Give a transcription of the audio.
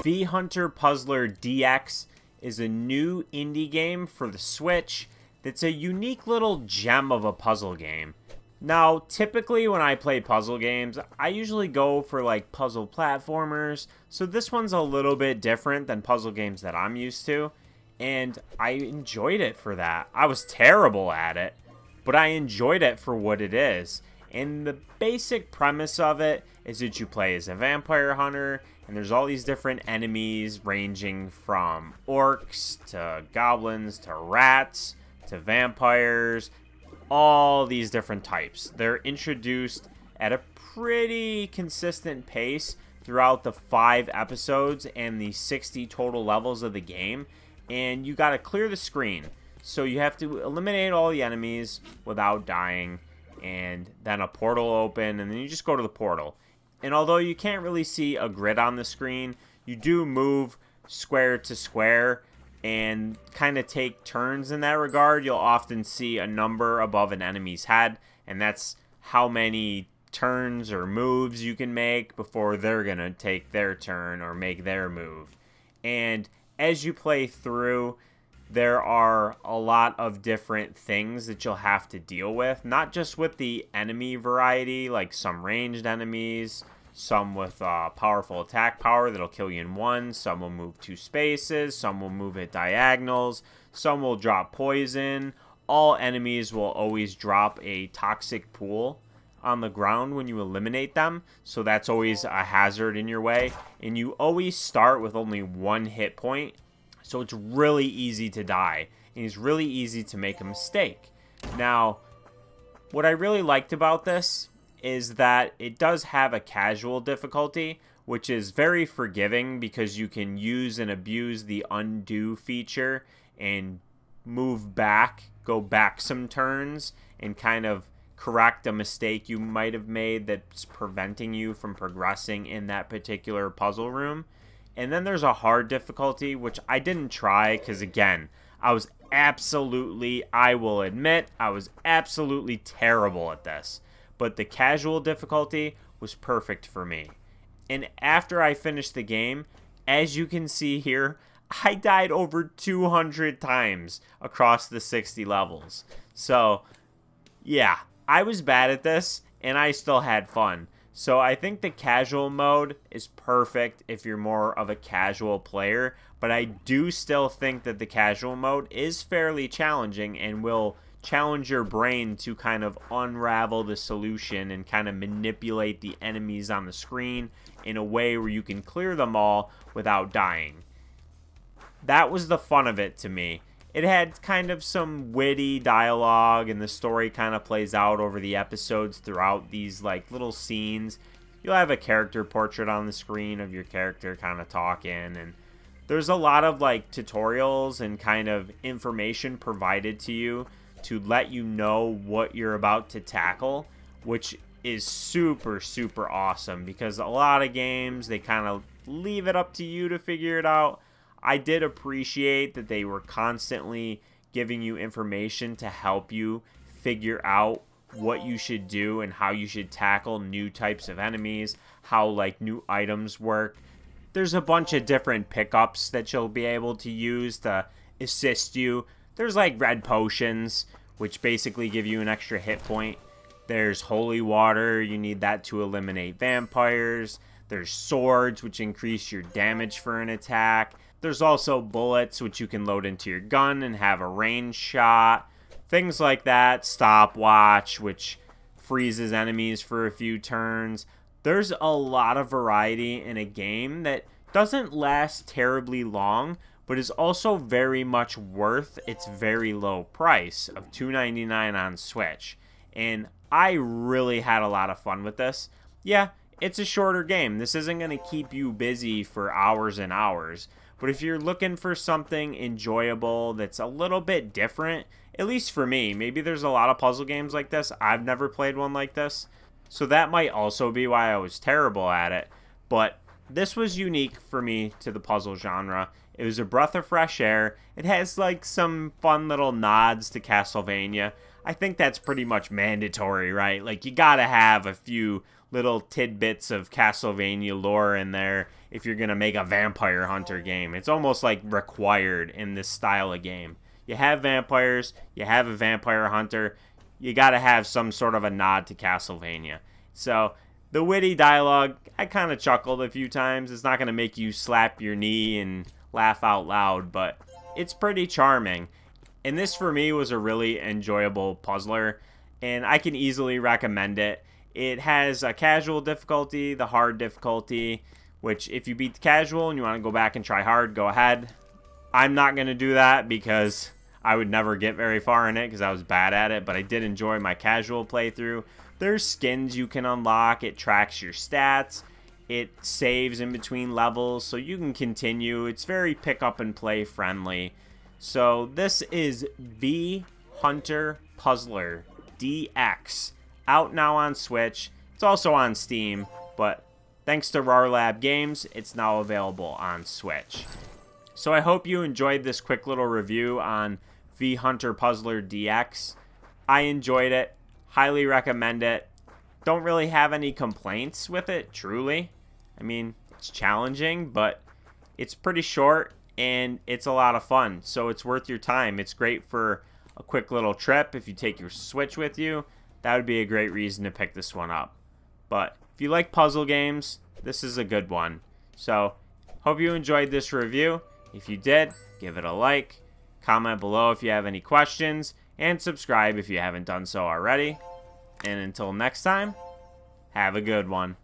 V Hunter Puzzler DX is a new indie game for the Switch that's a unique little gem of a puzzle game. Now, typically when I play puzzle games, I usually go for like puzzle platformers, so this one's a little bit different than puzzle games that I'm used to, and I enjoyed it for that. I was terrible at it, but I enjoyed it for what it is. And the basic premise of it is that you play as a vampire hunter, and there's all these different enemies ranging from orcs to goblins to rats to vampires, all these different types. They're introduced at a pretty consistent pace throughout the 5 episodes and the 60 total levels of the game, and you got to clear the screen. So you have to eliminate all the enemies without dying, and then a portal will open, and then you just go to the portal. And although you can't really see a grid on the screen, you do move square to square and kind of take turns in that regard. You'll often see a number above an enemy's head, and that's how many turns or moves you can make before they're going to take their turn or make their move. And as you play through, there are a lot of different things that you'll have to deal with, not just with the enemy variety, like some ranged enemies, some with powerful attack power that'll kill you in one, some will move 2 spaces, some will move at diagonals, some will drop poison. All enemies will always drop a toxic pool on the ground when you eliminate them, so that's always a hazard in your way. And you always start with only 1 hit point, so it's really easy to die, and it's really easy to make a mistake. Now, what I really liked about this is that it does have a casual difficulty, which is very forgiving because you can use and abuse the undo feature and move back, go back some turns, and kind of correct a mistake you might have made that's preventing you from progressing in that particular puzzle room. And then there's a hard difficulty, which I didn't try because, again, I will admit, I was absolutely terrible at this. But the casual difficulty was perfect for me. And after I finished the game, as you can see here, I died over 200 times across the 60 levels. So, yeah, I was bad at this, and I still had fun. So I think the casual mode is perfect if you're more of a casual player, but I do still think that the casual mode is fairly challenging and will challenge your brain to kind of unravel the solution and kind of manipulate the enemies on the screen in a way where you can clear them all without dying. That was the fun of it to me. It had kind of some witty dialogue, and the story kind of plays out over the episodes throughout these like little scenes. You'll have a character portrait on the screen of your character kind of talking, and there's a lot of like tutorials and kind of information provided to you to let you know what you're about to tackle, which is super, super awesome because a lot of games, they kind of leave it up to you to figure it out. I did appreciate that they were constantly giving you information to help you figure out what you should do and how you should tackle new types of enemies, how like new items work. There's a bunch of different pickups that you'll be able to use to assist you. There's like red potions, which basically give you an extra hit point. There's holy water, you need that to eliminate vampires. There's swords, which increase your damage for an attack. There's also bullets, which you can load into your gun and have a range shot. Things like that. Stopwatch, which freezes enemies for a few turns. There's a lot of variety in a game that doesn't last terribly long, but is also very much worth its very low price of $2.99 on Switch. And I really had a lot of fun with this. Yeah, it's a shorter game. This isn't going to keep you busy for hours and hours. But if you're looking for something enjoyable that's a little bit different, at least for me, maybe there's a lot of puzzle games like this. I've never played one like this. So that might also be why I was terrible at it. But this was unique for me to the puzzle genre. It was a breath of fresh air. It has like some fun little nods to Castlevania. I think that's pretty much mandatory, right? Like, you gotta have a few little tidbits of Castlevania lore in there if you're gonna make a Vampire Hunter game. It's almost like required in this style of game. You have vampires, you have a Vampire Hunter, you gotta have some sort of a nod to Castlevania. So, the witty dialogue, I kind of chuckled a few times. It's not gonna make you slap your knee and laugh out loud, but it's pretty charming. And this for me was a really enjoyable puzzler, and I can easily recommend it. It has a casual difficulty, the hard difficulty, which if you beat the casual and you want to go back and try hard, go ahead. I'm not going to do that because I would never get very far in it because I was bad at it, but I did enjoy my casual playthrough. There's skins you can unlock, it tracks your stats, it saves in between levels, so you can continue. It's very pick up and play friendly. So this is V Hunter Puzzler DX, out now on Switch. It's also on Steam, but thanks to RAR Lab Games, it's now available on Switch. So I hope you enjoyed this quick little review on V Hunter Puzzler DX. I enjoyed it, highly recommend it. Don't really have any complaints with it, truly. I mean, it's challenging, but it's pretty short and it's a lot of fun, so it's worth your time. It's great for a quick little trip. If you take your Switch with you, that would be a great reason to pick this one up. But if you like puzzle games, this is a good one. So, hope you enjoyed this review. If you did, give it a like, comment below if you have any questions, and subscribe if you haven't done so already. And until next time, have a good one.